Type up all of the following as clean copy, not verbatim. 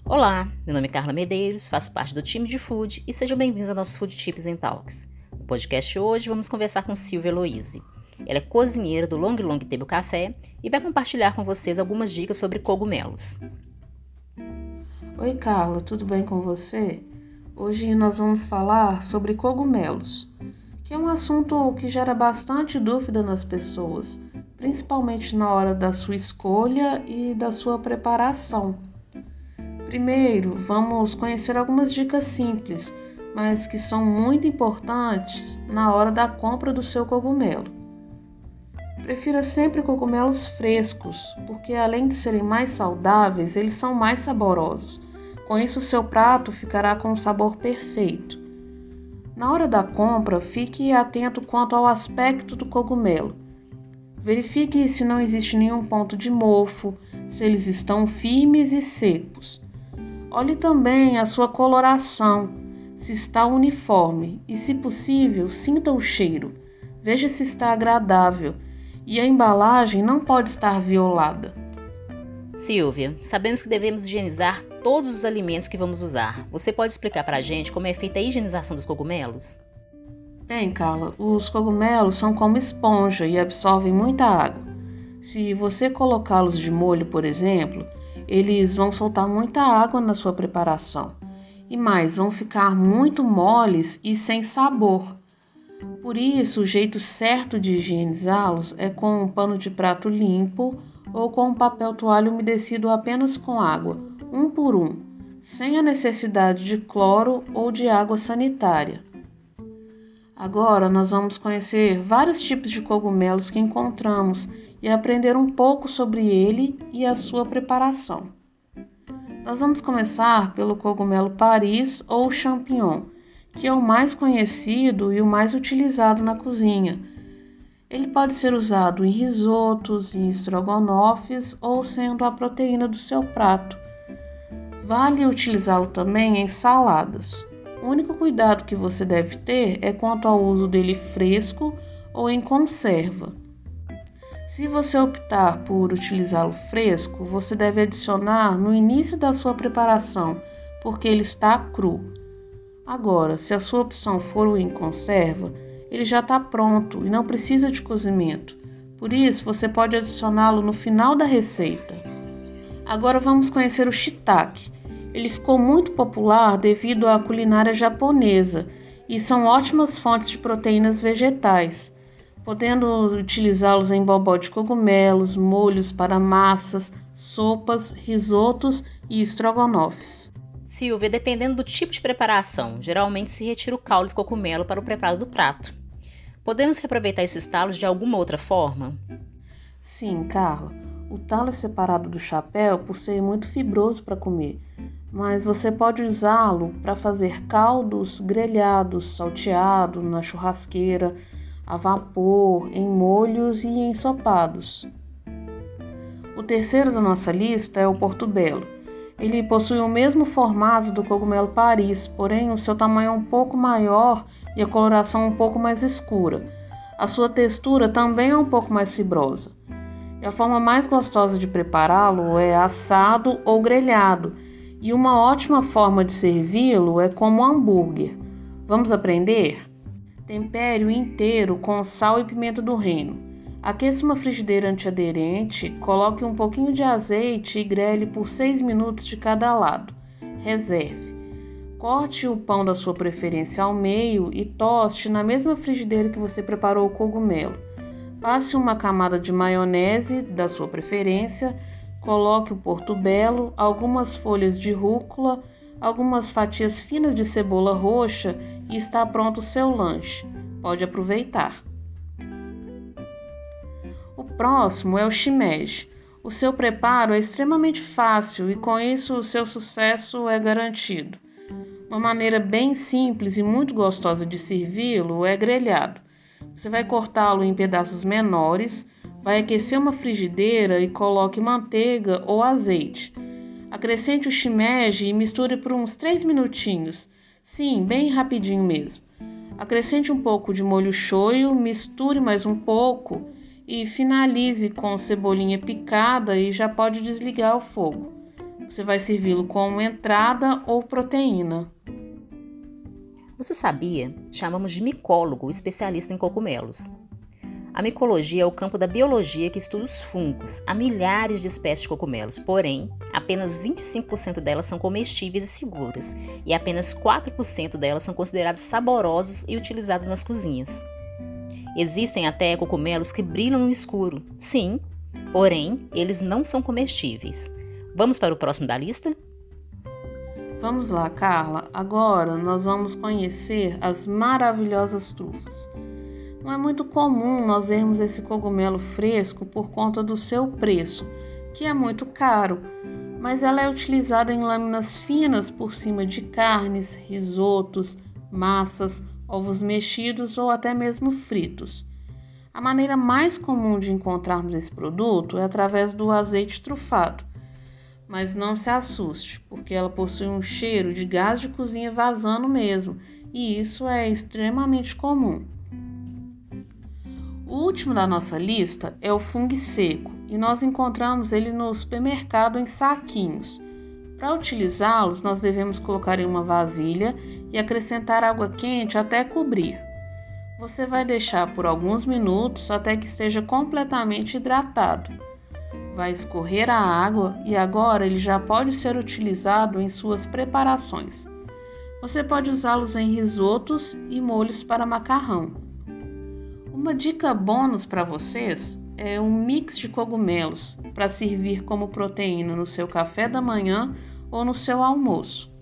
Olá, meu nome é Carla Medeiros, faço parte do time de Food e sejam bem-vindos ao nosso Food Tips and Talks. No podcast hoje vamos conversar com Silvia Eloise. Ela é cozinheira do Long Long Table Café e vai compartilhar com vocês algumas dicas sobre cogumelos. Oi Carla, tudo bem com você? Hoje nós vamos falar sobre cogumelos, que é um assunto que gera bastante dúvida nas pessoas, principalmente na hora da sua escolha e da sua preparação. Primeiro, vamos conhecer algumas dicas simples, mas que são muito importantes na hora da compra do seu cogumelo. Prefira sempre cogumelos frescos, porque além de serem mais saudáveis, eles são mais saborosos. Com isso, seu prato ficará com um sabor perfeito. Na hora da compra, fique atento quanto ao aspecto do cogumelo. Verifique se não existe nenhum ponto de mofo, se eles estão firmes e secos. Olhe também a sua coloração, se está uniforme e, se possível, sinta o cheiro. Veja se está agradável e a embalagem não pode estar violada. Silvia, sabemos que devemos higienizar todos os alimentos que vamos usar. Você pode explicar para a gente como é feita a higienização dos cogumelos? Bem, Carla, os cogumelos são como esponja e absorvem muita água. Se você colocá-los de molho, por exemplo, eles vão soltar muita água na sua preparação. E mais, vão ficar muito moles e sem sabor. Por isso, o jeito certo de higienizá-los é com um pano de prato limpo ou com um papel toalha umedecido apenas com água, um por um, sem a necessidade de cloro ou de água sanitária. Agora nós vamos conhecer vários tipos de cogumelos que encontramos e aprender um pouco sobre ele e a sua preparação. Nós vamos começar pelo cogumelo Paris ou champignon, que é o mais conhecido e o mais utilizado na cozinha. Ele pode ser usado em risotos, em estrogonofes ou sendo a proteína do seu prato. Vale utilizá-lo também em saladas. O único cuidado que você deve ter é quanto ao uso dele fresco ou em conserva. Se você optar por utilizá-lo fresco, você deve adicionar no início da sua preparação, porque ele está cru. Agora, se a sua opção for o em conserva, ele já está pronto e não precisa de cozimento. Por isso, você pode adicioná-lo no final da receita. Agora vamos conhecer o shiitake. Ele ficou muito popular devido à culinária japonesa e são ótimas fontes de proteínas vegetais, podendo utilizá-los em bobó de cogumelos, molhos para massas, sopas, risotos e estrogonofes. Silvia, dependendo do tipo de preparação, geralmente se retira o caule do cogumelo para o preparo do prato. Podemos reaproveitar esses talos de alguma outra forma? Sim, Carla. O talo é separado do chapéu por ser muito fibroso para comer, mas você pode usá-lo para fazer caldos grelhados, salteado, na churrasqueira, a vapor, em molhos e em ensopados. O terceiro da nossa lista é o portobello. Ele possui o mesmo formato do cogumelo Paris, porém o seu tamanho é um pouco maior e a coloração um pouco mais escura. A sua textura também é um pouco mais fibrosa. E a forma mais gostosa de prepará-lo é assado ou grelhado, e uma ótima forma de servi-lo é como hambúrguer. Vamos aprender? Tempere-o inteiro com sal e pimenta do reino. Aqueça uma frigideira antiaderente, coloque um pouquinho de azeite e grelhe por 6 minutos de cada lado. Reserve. Corte o pão da sua preferência ao meio e toste na mesma frigideira que você preparou o cogumelo. Passe uma camada de maionese da sua preferência, coloque o portobello, algumas folhas de rúcula, algumas fatias finas de cebola roxa e está pronto o seu lanche. Pode aproveitar. O próximo é o shimeji. O seu preparo é extremamente fácil e com isso o seu sucesso é garantido. Uma maneira bem simples e muito gostosa de servi-lo é grelhado. Você vai cortá-lo em pedaços menores, vai aquecer uma frigideira e coloque manteiga ou azeite. Acrescente o shimeji e misture por uns 3 minutinhos. Sim, bem rapidinho mesmo. Acrescente um pouco de molho shoyu, misture mais um pouco e finalize com cebolinha picada e já pode desligar o fogo. Você vai servi-lo como entrada ou proteína. Você sabia? Chamamos de micólogo o especialista em cogumelos. A micologia é o campo da biologia que estuda os fungos. Há milhares de espécies de cogumelos, porém, apenas 25% delas são comestíveis e seguras, e apenas 4% delas são considerados saborosos e utilizados nas cozinhas. Existem até cogumelos que brilham no escuro, sim, porém, eles não são comestíveis. Vamos para o próximo da lista? Vamos lá, Carla. Agora nós vamos conhecer as maravilhosas trufas. Não é muito comum nós vermos esse cogumelo fresco por conta do seu preço, que é muito caro, mas ela é utilizada em lâminas finas por cima de carnes, risotos, massas, ovos mexidos ou até mesmo fritos. A maneira mais comum de encontrarmos esse produto é através do azeite trufado, mas não se assuste, porque ela possui um cheiro de gás de cozinha vazando mesmo, e isso é extremamente comum. O último da nossa lista é o fungo seco e nós encontramos ele no supermercado em saquinhos. Para utilizá-los, nós devemos colocar em uma vasilha e acrescentar água quente até cobrir. Você vai deixar por alguns minutos até que esteja completamente hidratado. Vai escorrer a água e agora ele já pode ser utilizado em suas preparações. Você pode usá-los em risotos e molhos para macarrão. Uma dica bônus para vocês é um mix de cogumelos para servir como proteína no seu café da manhã ou no seu almoço.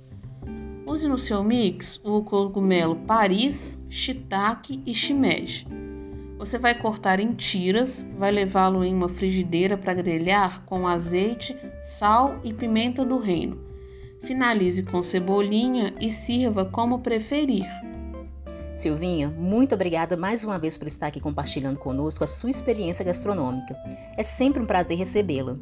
Use no seu mix o cogumelo Paris, shiitake e shimeji. Você vai cortar em tiras, vai levá-lo em uma frigideira para grelhar com azeite, sal e pimenta do reino. Finalize com cebolinha e sirva como preferir. Silvinha, muito obrigada mais uma vez por estar aqui compartilhando conosco a sua experiência gastronômica. É sempre um prazer recebê-la.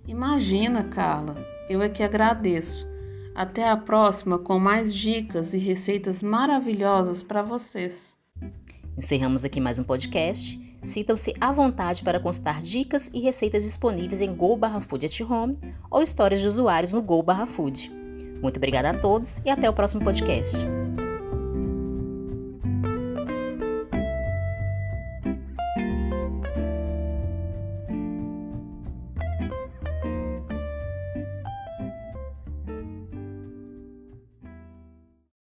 Imagina, Carla, eu é que agradeço. Até a próxima com mais dicas e receitas maravilhosas para vocês. Encerramos aqui mais um podcast. Sintam-se à vontade para consultar dicas e receitas disponíveis em go/food@home ou histórias de usuários no go/food. Muito obrigada a todos e até o próximo podcast.